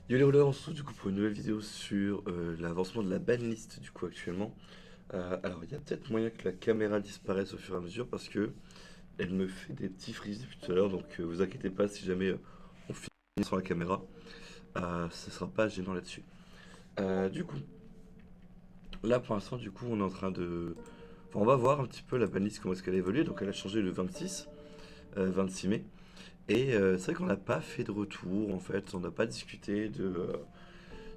Yo les rollers, on se retrouve du coup pour une nouvelle vidéo sur l'avancement de la banlist du coup actuellement. Alors il y a peut-être moyen que la caméra disparaisse au fur et à mesure parce que elle me fait des petits freeze depuis tout à l'heure, donc vous inquiétez pas si jamais on finit sur la caméra, ce sera pas gênant là-dessus. Du coup, là pour l'instant du coup on est en train de... Enfin, on va voir un petit peu la banlist comment est-ce qu'elle a évolué, donc elle a changé le 26 mai. Et c'est vrai qu'on n'a pas fait de retour en fait, on n'a pas discuté de...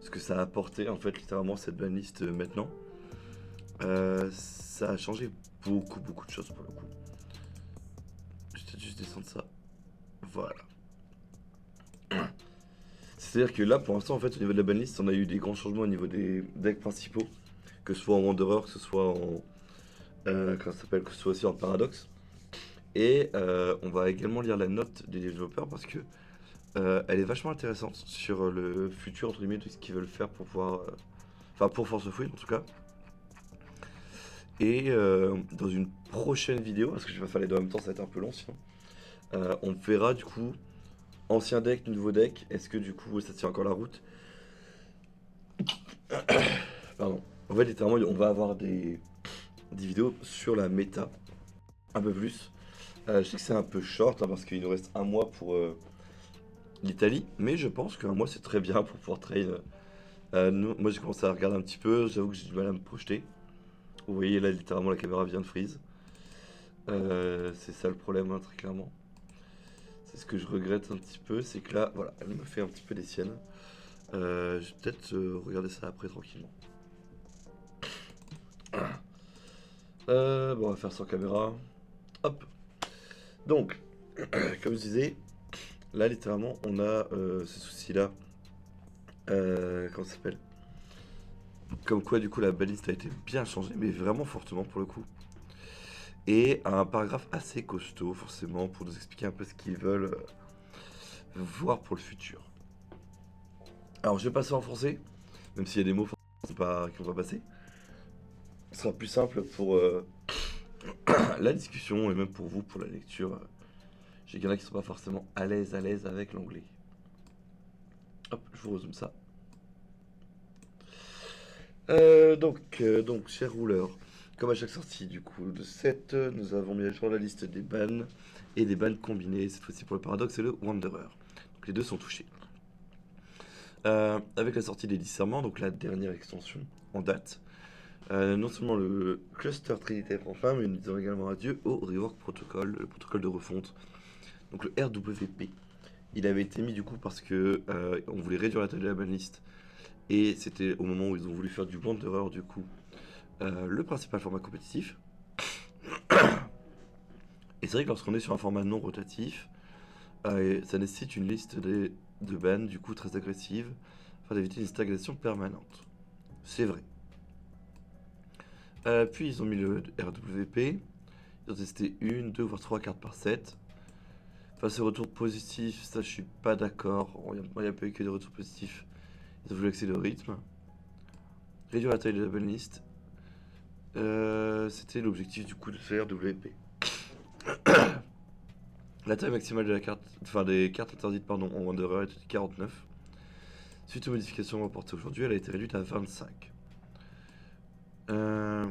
ce que ça a apporté en fait littéralement cette banlist maintenant. Ça a changé beaucoup de choses pour le coup. Je vais peut-être juste descendre ça. Voilà. C'est-à-dire que là pour l'instant en fait au niveau de la banlist on a eu des grands changements au niveau des decks principaux. Que ce soit en Wanderer, que ce soit en... comment ça s'appelle, que ce soit aussi en Paradox. Et on va également lire la note des développeurs parce que elle est vachement intéressante sur le futur entre guillemets de ce qu'ils veulent faire pour pouvoir... Enfin pour Force of Will en tout cas. Et dans une prochaine vidéo, parce que je vais pas faire les deux en même temps, ça va être un peu long sinon, on verra du coup ancien deck, nouveau deck. Est-ce que du coup ça tient encore la route? Pardon. En fait, littéralement, on va avoir des vidéos sur la méta, un peu plus. Je sais que c'est un peu short hein, parce qu'il nous reste un mois pour l'Italie, mais je pense qu'un mois c'est très bien pour pouvoir trade. Moi j'ai commencé à regarder un petit peu, j'avoue que j'ai du mal à me projeter. Vous voyez là, littéralement, la caméra vient de freeze. C'est ça le problème, hein, très clairement. C'est ce que je regrette un petit peu, c'est que là, voilà, elle me fait un petit peu des siennes. Je vais peut-être regarder ça après tranquillement. Bon, on va faire sans caméra. Hop. Donc, comme je disais, là, littéralement, on a ce souci-là. Comment ça s'appelle? Comme quoi, du coup, la baliste a été bien changée, mais vraiment fortement pour le coup. Et un paragraphe assez costaud, forcément, pour nous expliquer un peu ce qu'ils veulent voir pour le futur. Alors, je vais passer en français, même s'il y a des mots qui vont pas passer. Ce sera plus simple pour la discussion et même pour vous, pour la lecture. J'ai qu'il y en a qui sont pas forcément à l'aise avec l'anglais. Hop, je vous résume ça. Donc, cher rouleur, comme à chaque sortie du coup de 7, nous avons mis à jour la liste des bans et des bans combinés, cette fois-ci pour le Paradox et le Wanderer. Donc les deux sont touchés. Avec la sortie des discernements, donc la dernière extension en date, non seulement le cluster Trinité prend fin, mais nous disons également adieu au Rework Protocol, le protocole de refonte, donc le RWP. Il avait été mis du coup parce que on voulait réduire la taille de la banlist et c'était au moment où ils ont voulu faire du Wanderer du coup le principal format compétitif. Et c'est vrai que lorsqu'on est sur un format non rotatif, ça nécessite une liste de bans du coup très agressive afin d'éviter une stagnation permanente. C'est vrai. Puis ils ont mis le RWP. Ils ont testé une, deux, voire trois cartes par set. Face aux retours positifs, ça je suis pas d'accord. Il n'y a pas eu que des retours positifs. Ils ont voulu accéder au rythme. Réduire la taille de la banlist. C'était l'objectif du coup de ce RWP. La taille maximale de la carte, enfin des cartes interdites pardon, en Wanderer était de 49. Suite aux modifications reportées aujourd'hui, elle a été réduite à 25. Euh...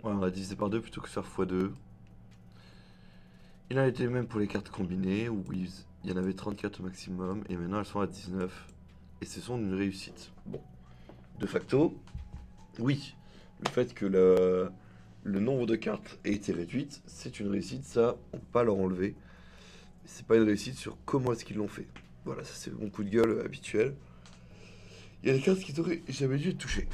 Ouais, on a divisé par 2 plutôt que faire x2. Il en a été même pour les cartes combinées, où il y en avait 34 au maximum, et maintenant elles sont à 19. Et ce sont une réussite. Bon, de facto, oui. Le fait que le nombre de cartes ait été réduite, c'est une réussite, ça, on peut pas leur enlever. C'est pas une réussite sur comment est-ce qu'ils l'ont fait. Voilà, ça c'est mon coup de gueule habituel. Il y a des cartes qui n'auraient jamais dû être touchées.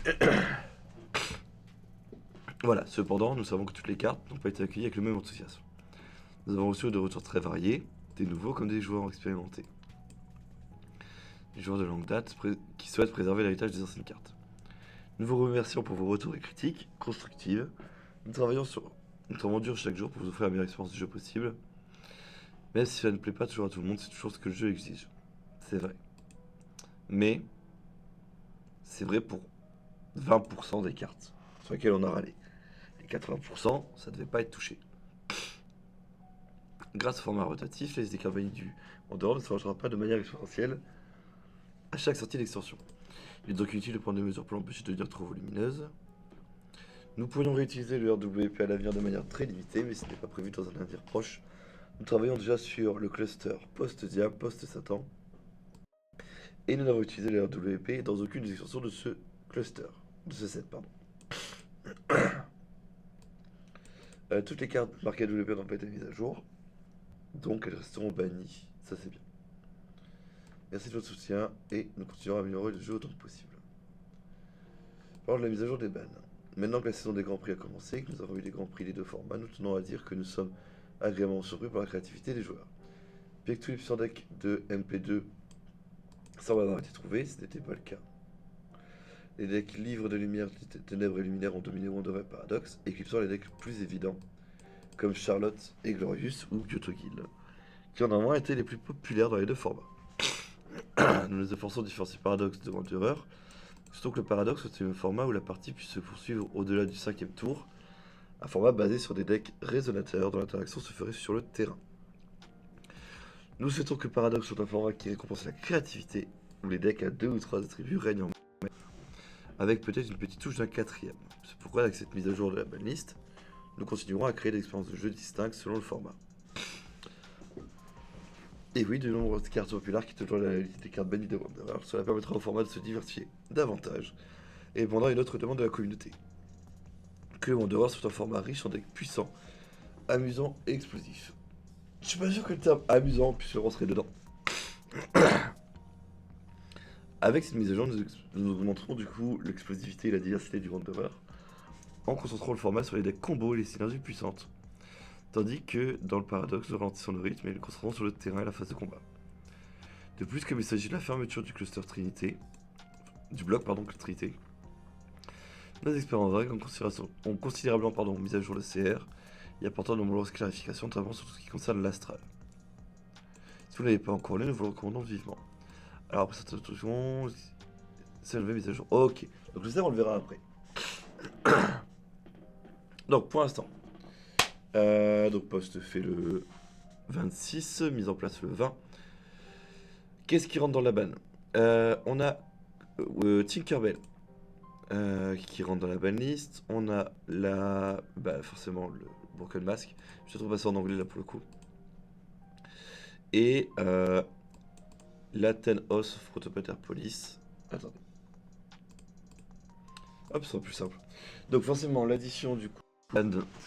Voilà, cependant, nous savons que toutes les cartes n'ont pas été accueillies avec le même enthousiasme. Nous avons reçu des retours très variés, des nouveaux comme des joueurs expérimentés. Des joueurs de longue date qui souhaitent préserver l'héritage des anciennes cartes. Nous vous remercions pour vos retours et critiques constructives. Nous travaillons dur chaque jour pour vous offrir la meilleure expérience du jeu possible. Même si cela ne plaît pas toujours à tout le monde, c'est toujours ce que le jeu exige. C'est vrai. Mais c'est vrai pour 20% des cartes sur lesquelles on a râlé. Les 80%, ça devait pas être touché. Grâce au format rotatif, la liste des cartes bannies du Wanderer ne se changera pas de manière exponentielle à chaque sortie d'extension. Il est donc inutile de prendre des mesures pour l'empêcher de devenir trop volumineuse. Nous pourrions réutiliser le RWP à l'avenir de manière très limitée, mais ce n'est pas prévu dans un avenir proche. Nous travaillons déjà sur le cluster post-Diable, post-Satan, et nous n'avons utilisé le RWP dans aucune des extensions de ce cluster, de ce set, pardon. Toutes les cartes marquées RWP n'ont pas été mises à jour, donc elles resteront bannies, ça c'est bien. Merci de votre soutien, et nous continuerons à améliorer le jeu autant que possible. Parlons de la mise à jour des bans. Maintenant que la saison des Grands Prix a commencé et que nous avons eu les Grands Prix des deux formats, nous tenons à dire que nous sommes agréablement surpris par la créativité des joueurs. Bien que tous les puissants decks de MP2 semblent avoir été trouvés, ce n'était pas le cas. Les decks Livres de Lumière, Ténèbres et Luminaires ont dominé Wanderer Paradox, éclipsant les decks plus évidents, comme Charlotte et Glorious ou Kyoto Guild, qui ont néanmoins été les plus populaires dans les deux formats. Nous nous efforçons de différencier Paradox de Wanderer, surtout que le Paradox est un format où la partie puisse se poursuivre au-delà du 5ème tour, un format basé sur des decks résonateurs dont l'interaction se ferait sur le terrain. Nous souhaitons que Paradox soit un format qui récompense la créativité, où les decks à 2 ou 3 attributs règnent en maître, avec peut-être une petite touche d'un 4ème. C'est pourquoi avec cette mise à jour de la banlist, nous continuerons à créer des expériences de jeu distinctes selon le format. Et oui, de nombreuses cartes populaires qui toujours la liste des cartes bannies de Wanderer, cela permettra au format de se diversifier davantage, et répondant à une autre demande de la communauté. Que le Wanderer soit un format riche en decks puissants, amusant et explosif. Je suis pas sûr que le terme amusant puisse rentrer dedans. Avec cette mise à jour, nous augmenterons du coup l'explosivité et la diversité du Wanderer, en concentrant le format sur les decks combos et les synergies puissantes. Tandis que dans le Paradoxe, nous ralentissons le rythme et nous concentrons sur le terrain et la phase de combat. De plus, comme il s'agit de la fermeture du cluster Trinité, du bloc Trinité, nos experts en vague ont considérablement mis à jour le CR et apportant de nombreuses clarifications, notamment sur tout ce qui concerne l'astral. Si vous ne l'avez pas encore lu, nous vous le recommandons vivement. Alors après cette introduction, c'est une nouvelle mise à jour. Ok, donc le CR on le verra après. Donc pour l'instant, donc post fait le 26, mise en place le 20. Qu'est-ce qui rentre dans la banne? On a Tinkerbell qui rentre dans la banlist. On a forcément le Broken Mask. Je te trouve passer en anglais là pour le coup. Et la Ten House of Protopater Police. Attendez. Hop, ce sera plus simple. Donc forcément l'addition du coup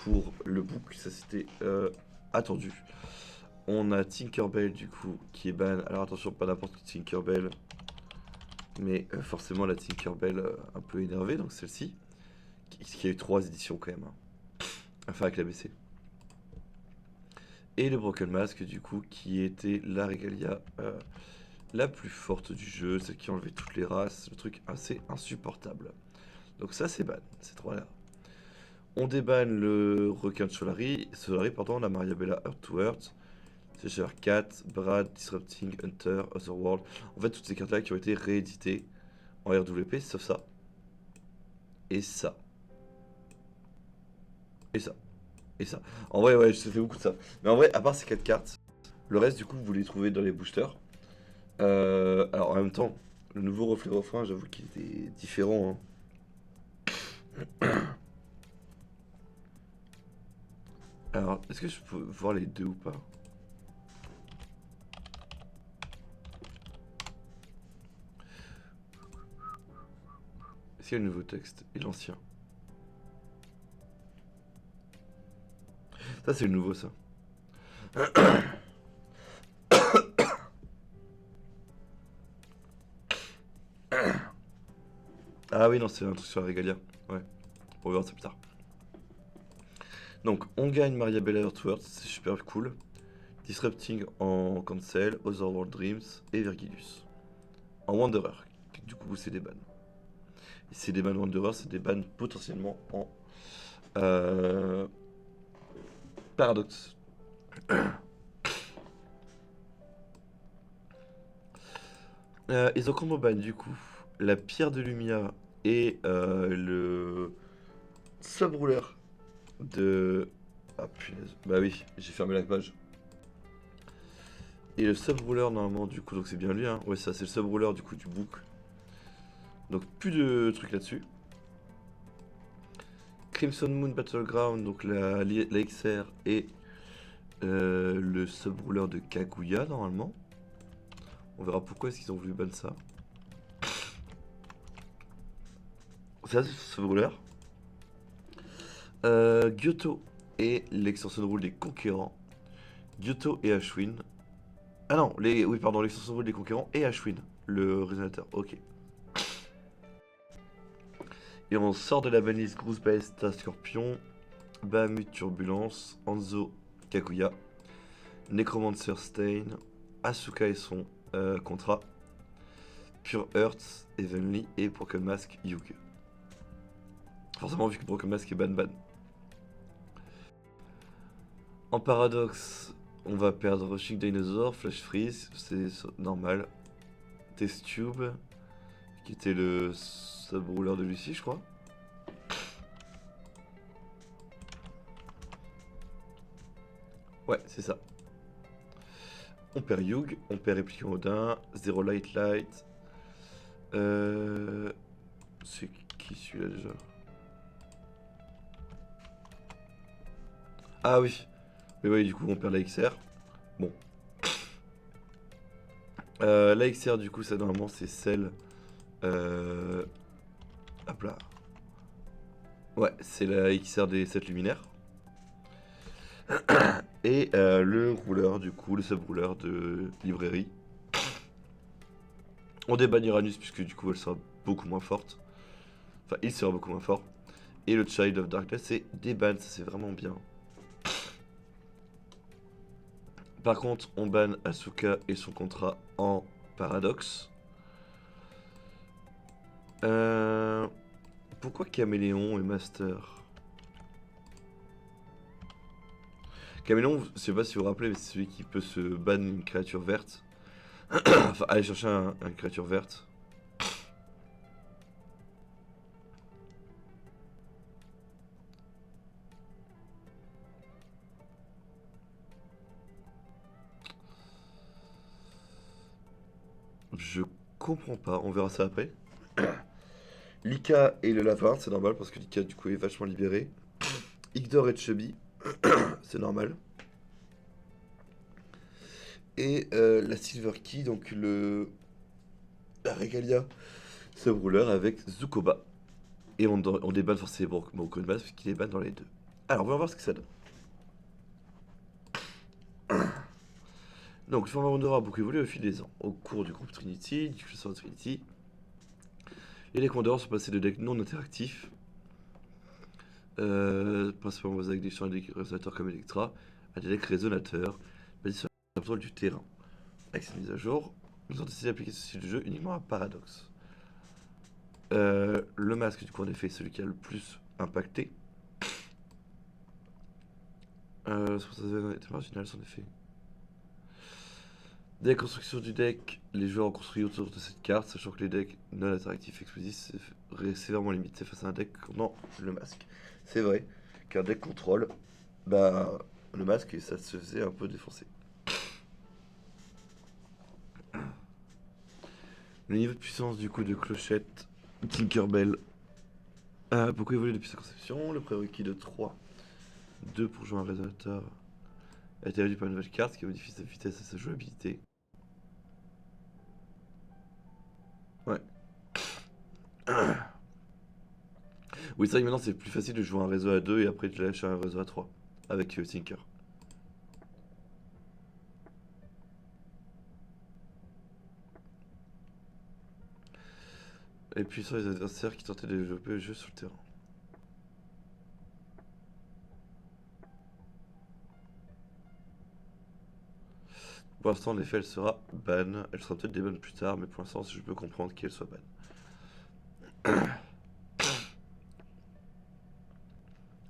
pour le book, ça c'était attendu. On a Tinkerbell du coup qui est ban. Alors attention, pas n'importe qui Tinkerbell, mais forcément la Tinkerbell un peu énervée, donc celle-ci, qui a eu 3 éditions quand même, hein. Enfin avec la BC. Et le Broken Mask du coup qui était la Regalia la plus forte du jeu, celle qui enlevait toutes les races, le truc assez insupportable. Donc ça c'est ban, ces trois-là. On débanne le requin de Solari, la Mariabella Earth to Earth, Secher Cat, Brad, Disrupting, Hunter, Otherworld. En fait, toutes ces cartes-là qui ont été rééditées en RWP, sauf ça. Et ça. Et ça. Et ça. En vrai, ouais, je fait beaucoup de ça. Mais en vrai, à part ces 4 cartes, le reste, du coup, vous les trouvez dans les boosters. Alors, en même temps, le nouveau reflet refrain, j'avoue qu'il était différent, hein. Alors, est-ce que je peux voir les deux ou pas? Est-ce qu'il y a le nouveau texte et l'ancien? Ça, c'est le nouveau, ça. Ah oui, non, c'est un truc sur la Regalia. Ouais, on verra ça plus tard. Donc, on gagne Mariabella Earthworld, c'est super cool. Disrupting en Cancel, Otherworld Dreams et Vergilius. En Wanderer, du coup, c'est des bans. Et c'est des bans Wanderer, c'est des bans potentiellement en Paradoxe. Ils ont combo ban, du coup, la pierre de Lumia et le subruler de... Ah punaise, bah oui, j'ai fermé la page. Et le sub-roller normalement du coup, donc c'est bien lui hein. Ouais ça c'est le sub-roller du coup du book. Donc plus de trucs là-dessus. Crimson Moon Battleground, donc la XR et le sub-roller de Kaguya normalement. On verra pourquoi est-ce qu'ils ont voulu ban ça. Ça c'est le sub-roller. Gyoto et l'extension rule des conquérants. Gyoto et Ashwin. Ah non, oui pardon, l'extension rule des conquérants et Ashwin, le résonateur, ok. Et on sort de la banlise Grouse Ballesta Scorpion, Bahamut Turbulence, Hanzo Kaguya, Necromancer Stain, Asuka et son contrat, Pure Earth, Evenly et Broken Mask Yug. Forcément vu que Broken Mask est ban. En paradoxe, on va perdre Rushing Dinosaur, Flash Freeze, c'est normal. Test Tube, qui était le sub-roller de Lucie je crois. Ouais, c'est ça. On perd Yug, on perd Répliquant Odin, Zero Light Light. C'est qui celui-là déjà? Ah oui. Mais oui, du coup, on perd la XR. Bon. La XR, du coup, ça normalement, c'est celle. Hop là. Ouais, c'est la XR des 7 luminaires. Et le rouleur, du coup, le sub-rouleur de librairie. On débanne Uranus, puisque du coup, elle sera beaucoup moins forte. Enfin, il sera beaucoup moins fort. Et le Child of Darkness, c'est déban, ça c'est vraiment bien. Par contre, on banne Asuka et son contrat en paradoxe. Pourquoi Caméléon et Master? Caméléon, je sais pas si vous vous rappelez, mais c'est celui qui peut se ban une créature verte. Enfin, aller chercher une créature verte. Je comprends pas, on verra ça après. Lika et le lapin, c'est normal parce que Lika du coup est vachement libéré. Igdor et Chubby, c'est normal. Et la Silver Key, donc la Regalia, ce rouleur avec Zukoba. Et on débanne forcément Broken Mass parce qu'il est ban dans les deux. Alors, on va voir ce que ça donne. Donc, le format Wondera a beaucoup évolué au fil des ans. Au cours du groupe Trinity, du classeur de Trinity, les decks Wondera sont passés de decks non interactifs, principalement basés avec des champs et des résonateurs comme Electra, à des decks résonateurs, basés sur la contrôle du terrain. Avec cette mise à jour, nous avons décidé d'appliquer ce style de jeu uniquement à Paradox. Le masque, du coup, en effet, est celui qui a le plus impacté. C'est pour ça que était marginal, en effet. Dès la construction du deck, les joueurs ont construit autour de cette carte, sachant que les decks non interactifs explosifs seraient sévèrement limités face à un deck contenant le masque. C'est vrai qu'un deck contrôle, bah, le masque, ça se faisait un peu défoncer. Le niveau de puissance du coup de Clochette, Tinkerbell, a beaucoup évolué depuis sa conception. Le prérequis de 3, 2 pour jouer un résonateur, a été réduit par une nouvelle carte qui modifie sa vitesse et sa jouabilité. Ouais. Oui, c'est vrai que maintenant c'est plus facile de jouer un réseau à 2 et après de lâcher un réseau à 3 avec Tinker. Et puis sur les adversaires qui tentaient de développer le jeu sur le terrain. Pour l'instant, en effet, elle sera ban. Elle sera peut-être déban plus tard, mais pour l'instant, je peux comprendre qu'elle soit ban.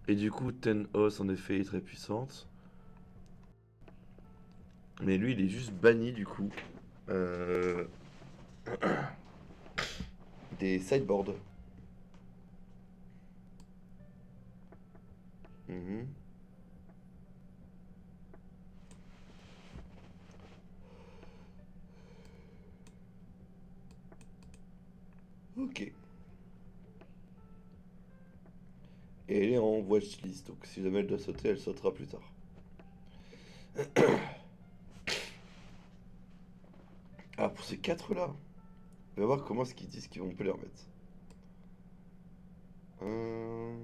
Et du coup, Ten Os, en effet, est très puissante. Mais lui, il est juste banni, du coup, euh, des sideboards. Mhm. Ok. Et elle est en watchlist, donc si jamais elle doit sauter, elle sautera plus tard. Ah, pour ces quatre-là, on va voir comment est-ce qu'ils disent qu'on peut les remettre. Euh,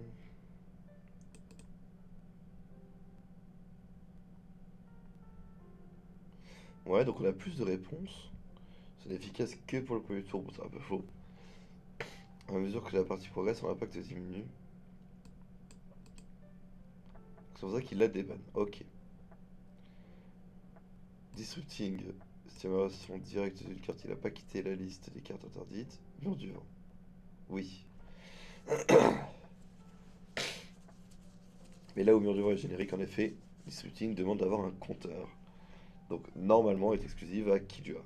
Ouais, donc on a plus de réponses. C'est efficace que pour le premier tour. Bon, c'est un peu faux. À mesure que la partie progresse, son impact diminue. C'est pour ça qu'il a des bannes. Ok. Disrupting. Stimulation directe d'une carte. Il n'a pas quitté la liste des cartes interdites. Mur du vent. Oui. Mais là où Mur du vent est générique, en effet, Disrupting demande d'avoir un compteur. Donc normalement, elle est exclusive à Killua.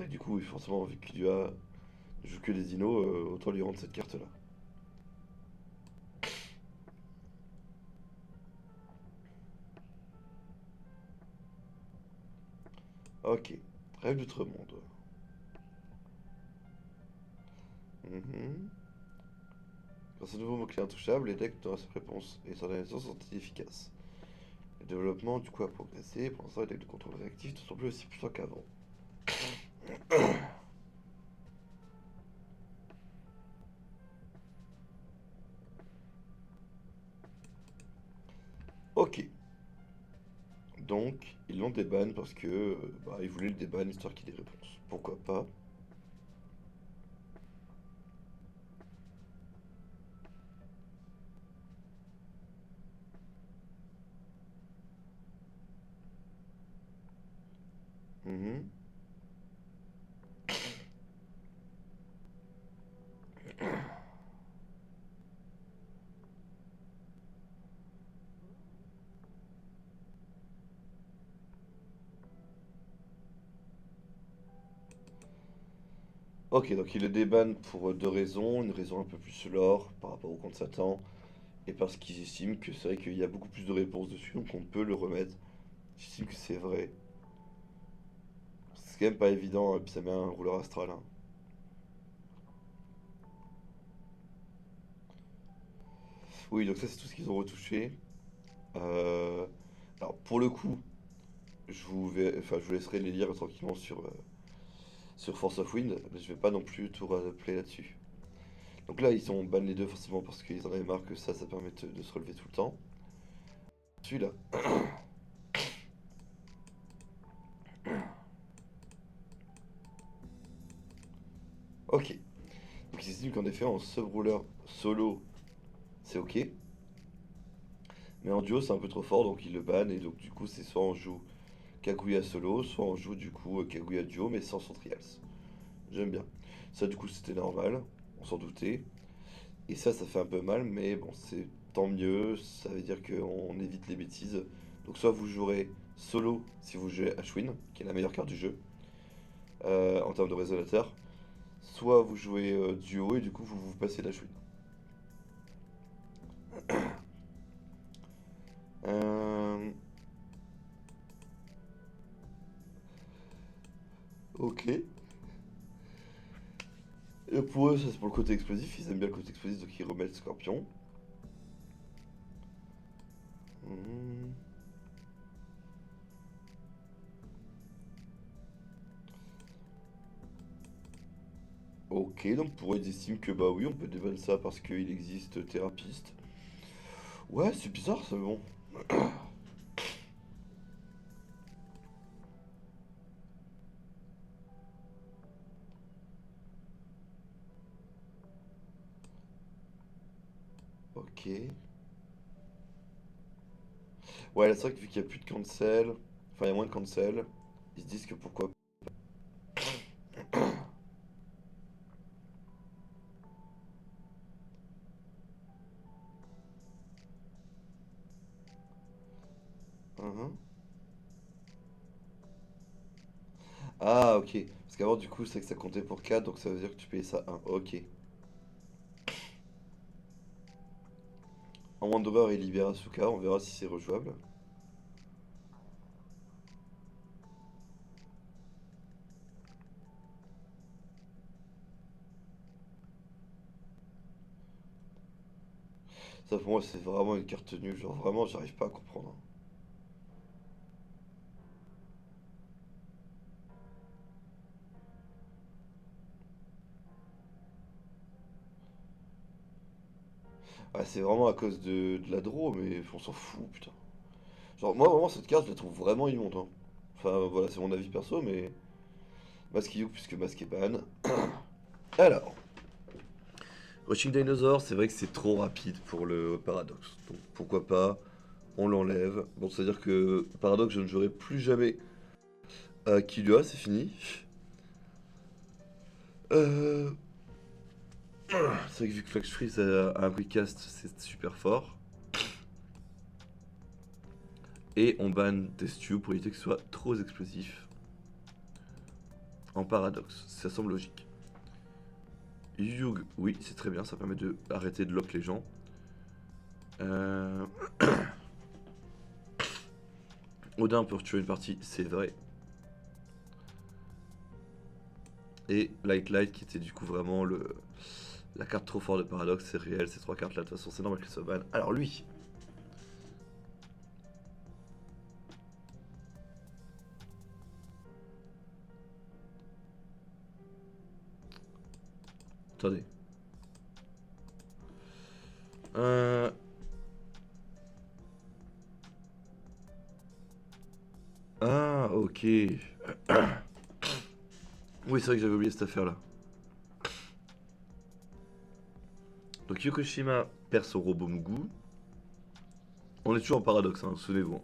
Et du coup, oui, forcément, vu que Killua joue que les dinos, autant lui rendre cette carte-là. Ok. Rêve d'outre-monde. Mhm. Grâce au nouveau mot-clé intouchable, les decks dans sa réponse et son analyse sont efficaces. Le développement du coup a progressé, pour l'instant les decks de contrôle réactifs ne sont plus aussi puissants qu'avant. Ok, donc ils l'ont déban parce que bah, ils voulaient le déban histoire qu'il ait des réponses. Pourquoi pas? Mhm. Ok, donc il le déban pour deux raisons. Une raison un peu plus lore par rapport au compte Satan, et parce qu'ils estiment que c'est vrai qu'il y a beaucoup plus de réponses dessus, donc on peut le remettre. J'estime que c'est vrai. C'est quand même pas évident, et puis ça met un rouleur astral, hein. Oui, donc ça c'est tout ce qu'ils ont retouché. Euh, Alors pour le coup, je vous laisserai les lire tranquillement sur Force of Wind, mais je vais pas non plus tout rappeler là-dessus. Donc là, ils ont ban les deux forcément parce qu'ils en avaient marre que ça permet de se relever tout le temps. Celui-là. Ok. Donc ils estiment qu'en effet, en sub-roller solo, c'est ok. Mais en duo, c'est un peu trop fort, donc ils le bannent. Et donc du coup, c'est soit on joue Kaguya solo, soit on joue du coup Kaguya duo, mais sans son trials. J'aime bien. Ça, du coup, c'était normal. On s'en doutait. Et ça fait un peu mal, mais bon, c'est tant mieux. Ça veut dire qu'on évite les bêtises. Donc, soit vous jouerez solo si vous jouez Ashwin, qui est la meilleure carte du jeu en termes de résonateur. Soit vous jouez duo et du coup vous passez l'Ashwin. Euh, ok. Et pour eux, ça c'est pour le côté explosif. Ils aiment bien le côté explosif, donc ils remettent Scorpion. Hmm. Ok, donc pour eux, ils estiment que bah oui, on peut déban ça parce qu'il existe Thérapeute. Ouais, c'est bizarre ça, mais bon. Ok. Ouais, c'est vrai que vu qu'il n'y a plus de cancel, enfin il y a moins de cancel, ils se disent que pourquoi. Mhm. Ah, ok. Parce qu'avant, du coup, c'est que ça comptait pour 4, donc ça veut dire que tu payais ça 1. Ok. En Wanderer, il libère Asuka, on verra si c'est rejouable. Ça pour moi c'est vraiment une carte nulle, genre vraiment j'arrive pas à comprendre. Ah, c'est vraiment à cause de la draw, mais on s'en fout, putain. Genre, moi, vraiment, cette carte, je la trouve vraiment immonde, hein. Enfin, voilà, c'est mon avis perso, mais. Masquillou, puisque Masque est ban. Alors, Rushing Dinosaur, c'est vrai que c'est trop rapide pour le Paradoxe. Donc, pourquoi pas, on l'enlève. Bon, c'est-à-dire que Paradoxe, je ne jouerai plus jamais à Killua, c'est fini. Euh. C'est vrai que vu que Flash Freeze a un quick cast, c'est super fort. Et on banne Testio pour éviter que ce soit trop explosif. En paradoxe, ça semble logique. Yug, oui, c'est très bien, ça permet de arrêter de lock les gens. Euh... Odin peut tuer une partie, c'est vrai. Et Light Light qui était du coup vraiment la carte trop forte de paradoxe, c'est réel, ces trois cartes là, de toute façon c'est normal qu'elles soient ban. Alors lui, attendez. Euh... Ah, ok. Oui, c'est vrai que j'avais oublié cette affaire là. Donc Yokoshima perd son robot Mugu. On est toujours en paradoxe, hein, souvenez-vous.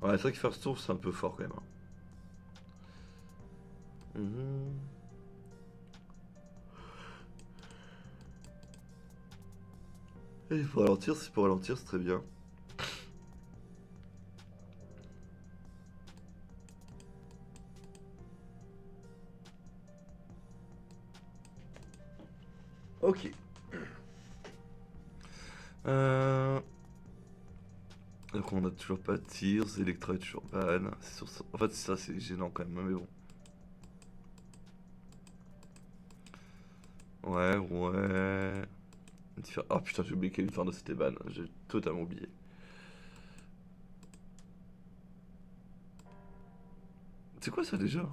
Ouais, c'est vrai que First Tour c'est un peu fort quand même, hein. Mhm. Et pour ralentir, c'est pour ralentir, c'est très bien. Ok. Euh... Donc on a toujours pas de Tears, Electra est toujours ban. En fait ça c'est gênant quand même, mais bon. Ouais, ouais. Oh putain, j'ai oublié qu'Inferno c'était ban, j'ai totalement oublié. C'est quoi ça déjà?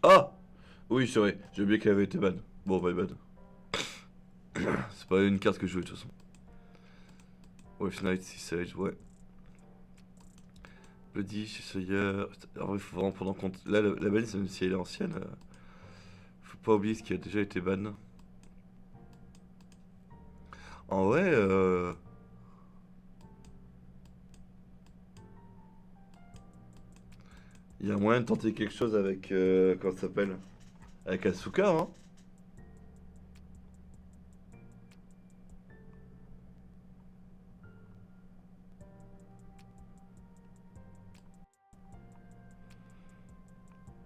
Ah! Oui, c'est vrai, j'ai oublié qu'elle avait été ban. Bon, my bad. C'est pas une carte que je jouais de toute façon. Wolf Knight, Sea Sage, ouais. Bloody, Cheshire. Alors, il faut vraiment prendre en compte. Là, la balise, même si elle est ancienne, faut pas oublier ce qui a déjà été ban. En vrai, il y a moyen de tenter quelque chose avec. Comment ça s'appelle? Avec Asuka, hein?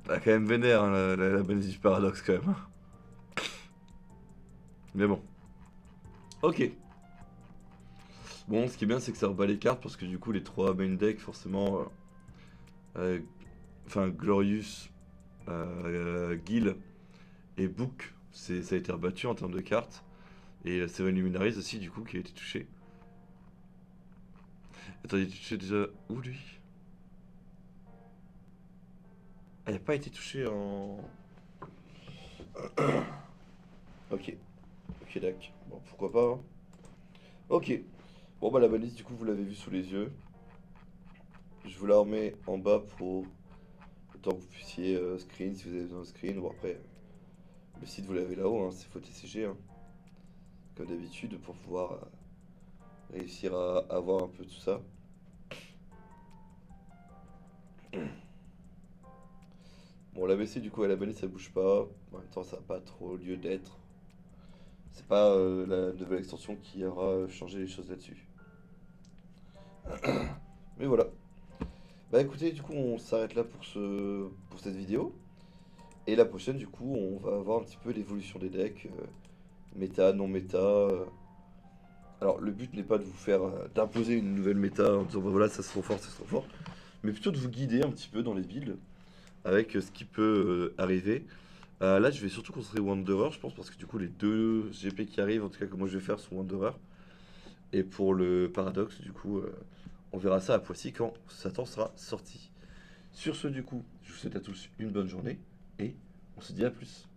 Elle a quand même vénère, hein, la balise du paradoxe, quand même, hein. Mais bon. Ok. Bon, ce qui est bien, c'est que ça rebat les cartes parce que du coup, les trois main deck, forcément. Euh, enfin, Glorious, Gil et Book, ça a été rebattu en termes de cartes. Et Seven Luminaries aussi, du coup, qui a été touché. Attends, il a été touché déjà. Où lui? Ah, il a pas été touché en. Ok, ok, d'accord. Bon, pourquoi pas, hein. Ok. Bon, bah, la balise, du coup, vous l'avez vu sous les yeux. Je vous la remets en bas pour autant que vous puissiez screen si vous avez besoin de screen. Bon, après, le site, vous l'avez là-haut, hein, c'est FoTCG, hein, comme d'habitude, pour pouvoir réussir à avoir un peu tout ça. Bon, la BC, du coup, à la balise, ça bouge pas. En même temps, ça n'a pas trop lieu d'être. C'est pas la nouvelle extension qui aura changé les choses là-dessus. Mais voilà. Bah écoutez, du coup, on s'arrête là pour cette vidéo. Et la prochaine, du coup, on va voir un petit peu l'évolution des decks. Méta, non méta. Alors, le but n'est pas de vous faire d'imposer une nouvelle méta en disant bah voilà, ça c'est trop fort, ça c'est trop fort. mais plutôt de vous guider un petit peu dans les villes avec ce qui peut arriver. Là, je vais surtout concentrer Wanderer, je pense, parce que du coup, les deux GP qui arrivent, en tout cas que moi je vais faire, sont Wanderer. Et pour le paradoxe, du coup, on verra ça à Poissy quand Satan sera sorti. Sur ce, du coup, je vous souhaite à tous une bonne journée et on se dit à plus.